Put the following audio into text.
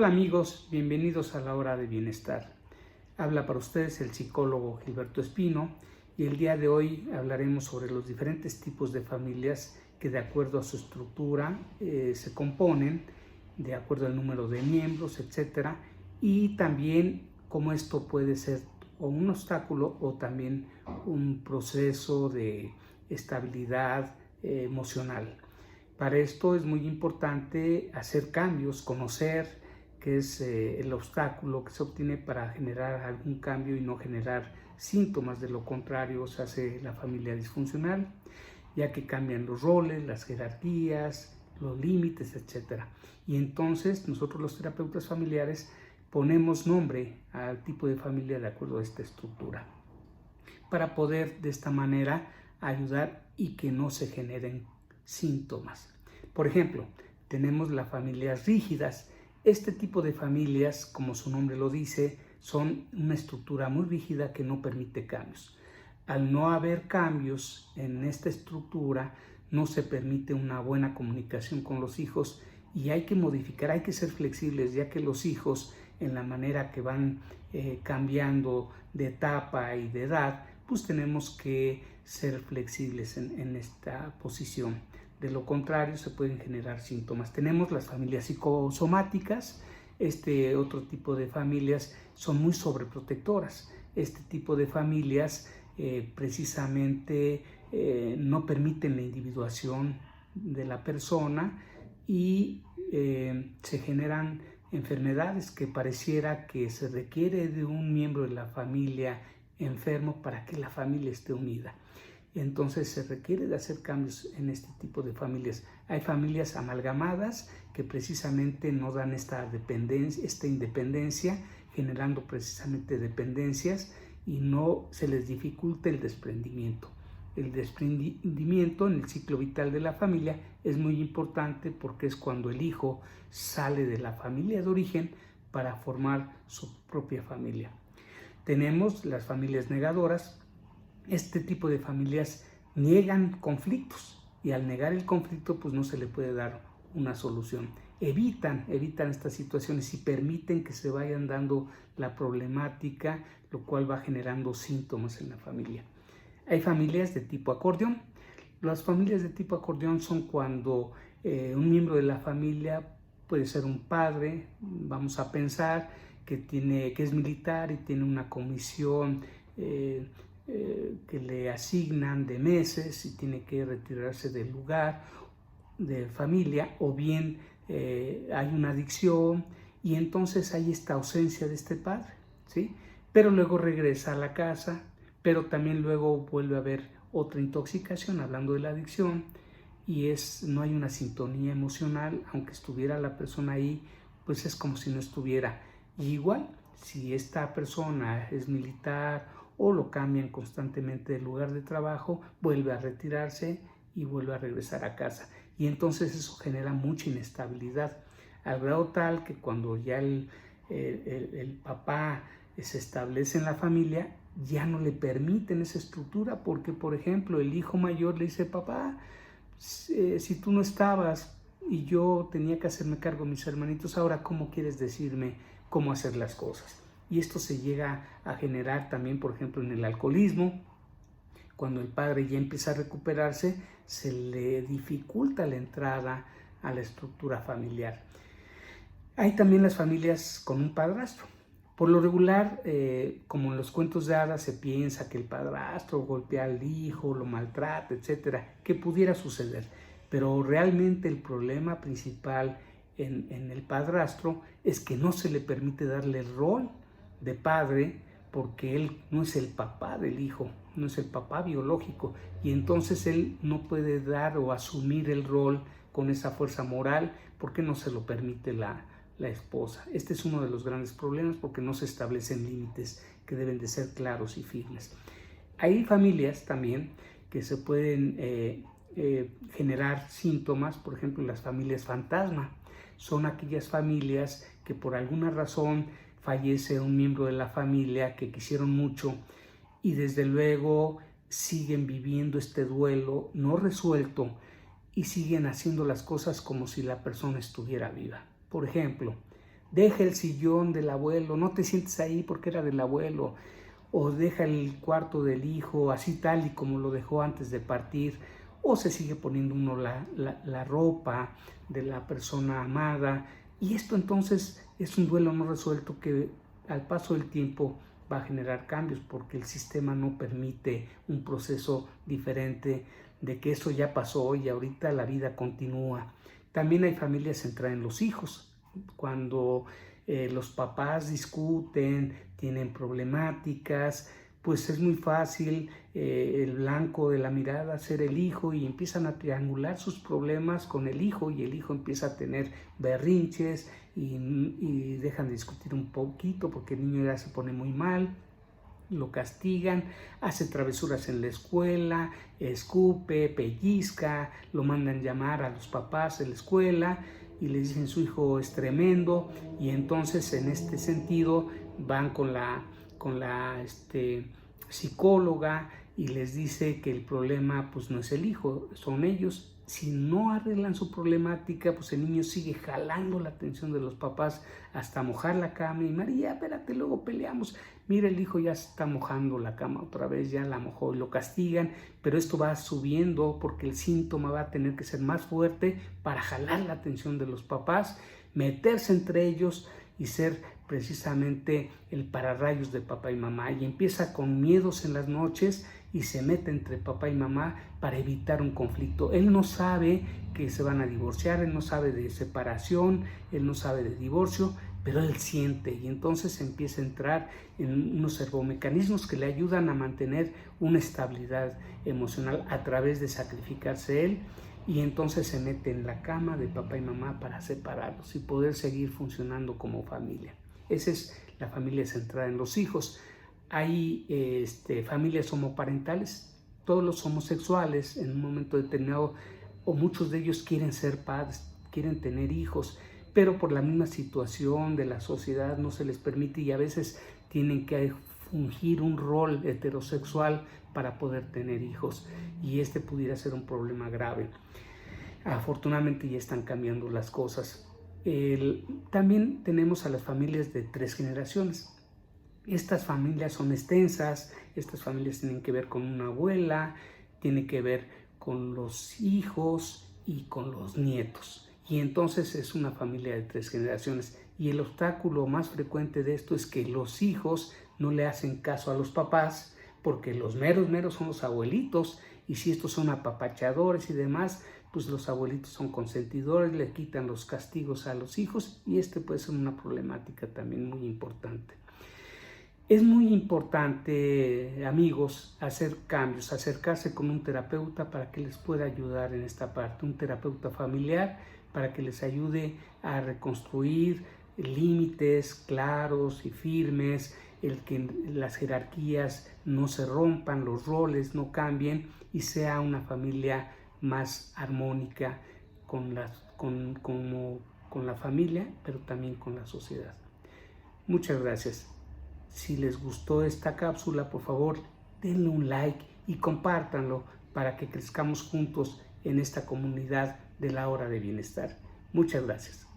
Hola amigos, bienvenidos a la hora de bienestar. Habla para ustedes el psicólogo Gilberto Espino y el día de hoy hablaremos sobre los diferentes tipos de familias que de acuerdo a su estructura se componen, de acuerdo al número de miembros, etc. Y también cómo esto puede ser o un obstáculo o también un proceso de estabilidad emocional. Para esto es muy importante hacer cambios, conocer qué es el obstáculo que se obtiene para generar algún cambio y no generar síntomas. De lo contrario, se hace la familia disfuncional, ya que cambian los roles, las jerarquías, los límites, etc. Y entonces nosotros los terapeutas familiares ponemos nombre al tipo de familia de acuerdo a esta estructura, para poder de esta manera ayudar y que no se generen síntomas. Por ejemplo, tenemos las familias rígidas. Este tipo de familias, como su nombre lo dice, son una estructura muy rígida que no permite cambios. Al no haber cambios en esta estructura, no se permite una buena comunicación con los hijos y hay que modificar, hay que ser flexibles, ya que los hijos, en la manera que van cambiando de etapa y de edad, pues tenemos que ser flexibles en esta posición. De lo contrario, se pueden generar síntomas. Tenemos las familias psicosomáticas. Este otro tipo de familias son muy sobreprotectoras. Este tipo de familias precisamente no permiten la individuación de la persona y se generan enfermedades que pareciera que se requiere de un miembro de la familia enfermo para que la familia esté unida. Entonces se requiere de hacer cambios en este tipo de familias. Hay familias amalgamadas que precisamente no dan esta independencia, generando precisamente dependencias y no se les dificulta el desprendimiento. El desprendimiento en el ciclo vital de la familia es muy importante porque es cuando el hijo sale de la familia de origen para formar su propia familia. Tenemos las familias negadoras. Este tipo de familias niegan conflictos y al negar el conflicto pues no se le puede dar una solución. Evitan estas situaciones y permiten que se vayan dando la problemática, lo cual va generando síntomas en la familia. Hay familias de tipo acordeón. Las familias de tipo acordeón son cuando un miembro de la familia puede ser un padre, vamos a pensar que es militar y tiene una comisión que le asignan de meses y tiene que retirarse del lugar de familia, o bien hay una adicción y entonces hay esta ausencia de este padre, ¿sí? Pero luego regresa a la casa, pero también luego vuelve a haber otra intoxicación, hablando de la adicción, y no hay una sintonía emocional, aunque estuviera la persona ahí, pues es como si no estuviera. Y igual, si esta persona es militar o lo cambian constantemente del lugar de trabajo, vuelve a retirarse y vuelve a regresar a casa. Y entonces eso genera mucha inestabilidad, al grado tal que cuando ya el papá se establece en la familia, ya no le permiten esa estructura, porque por ejemplo el hijo mayor le dice: papá, si tú no estabas y yo tenía que hacerme cargo de mis hermanitos, ahora ¿cómo quieres decirme cómo hacer las cosas? Y esto se llega a generar también, por ejemplo, en el alcoholismo. Cuando el padre ya empieza a recuperarse, se le dificulta la entrada a la estructura familiar. Hay también las familias con un padrastro. Por lo regular, como en los cuentos de hadas, se piensa que el padrastro golpea al hijo, lo maltrata, etcétera, que pudiera suceder. Pero realmente el problema principal en el padrastro es que no se le permite darle el rol de padre, porque él no es el papá del hijo, no es el papá biológico, y entonces él no puede dar o asumir el rol con esa fuerza moral porque no se lo permite la esposa. Este es uno de los grandes problemas, porque no se establecen límites que deben de ser claros y firmes. Hay familias también que se pueden generar síntomas. Por ejemplo, las familias fantasma son aquellas familias que por alguna razón fallece un miembro de la familia que quisieron mucho y desde luego siguen viviendo este duelo no resuelto y siguen haciendo las cosas como si la persona estuviera viva. Por ejemplo, deja el sillón del abuelo, no te sientes ahí porque era del abuelo, o deja el cuarto del hijo así tal y como lo dejó antes de partir, o se sigue poniendo uno la ropa de la persona amada, y esto entonces es un duelo no resuelto que al paso del tiempo va a generar cambios porque el sistema no permite un proceso diferente de que eso ya pasó y ahorita la vida continúa. También hay familias centradas en los hijos. Cuando los papás discuten, tienen problemáticas, pues es muy fácil el blanco de la mirada ser el hijo y empiezan a triangular sus problemas con el hijo y el hijo empieza a tener berrinches y dejan de discutir un poquito porque el niño ya se pone muy mal, lo castigan, hace travesuras en la escuela, escupe, pellizca, lo mandan llamar a los papás de la escuela y les dicen su hijo es tremendo, y entonces en este sentido van con la psicóloga y les dice que el problema pues no es el hijo, son ellos. Si no arreglan su problemática, pues el niño sigue jalando la atención de los papás hasta mojar la cama y María, espérate, luego peleamos. Mira, el hijo ya está mojando la cama otra vez, ya la mojó y lo castigan, pero esto va subiendo porque el síntoma va a tener que ser más fuerte para jalar la atención de los papás, meterse entre ellos y ser precisamente el pararrayos de papá y mamá, y empieza con miedos en las noches y se mete entre papá y mamá para evitar un conflicto. Él no sabe que se van a divorciar, él no sabe de separación, él no sabe de divorcio, pero él siente y entonces empieza a entrar en unos servomecanismos que le ayudan a mantener una estabilidad emocional a través de sacrificarse él, y entonces se mete en la cama de papá y mamá para separarlos y poder seguir funcionando como familia. Esa es la familia centrada en los hijos. Hay familias homoparentales, todos los homosexuales en un momento determinado, o muchos de ellos quieren ser padres, quieren tener hijos, pero por la misma situación de la sociedad no se les permite y a veces tienen que fungir un rol heterosexual para poder tener hijos, y pudiera ser un problema grave. Afortunadamente ya están cambiando las cosas. También tenemos a las familias de 3 generaciones. Estas familias son extensas, estas familias tienen que ver con una abuela, tienen que ver con los hijos y con los nietos. Y entonces es una familia de 3 generaciones. Y el obstáculo más frecuente de esto es que los hijos no le hacen caso a los papás porque los meros son los abuelitos, y si estos son apapachadores y demás, pues los abuelitos son consentidores, le quitan los castigos a los hijos, y puede ser una problemática también muy importante. Es muy importante, amigos, hacer cambios, acercarse con un terapeuta para que les pueda ayudar en esta parte, un terapeuta familiar para que les ayude a reconstruir límites claros y firmes, el que las jerarquías no se rompan, los roles no cambien y sea una familia más armónica con la familia, pero también con la sociedad. Muchas gracias. Si les gustó esta cápsula, por favor, denle un like y compártanlo para que crezcamos juntos en esta comunidad de la Hora de Bienestar. Muchas gracias.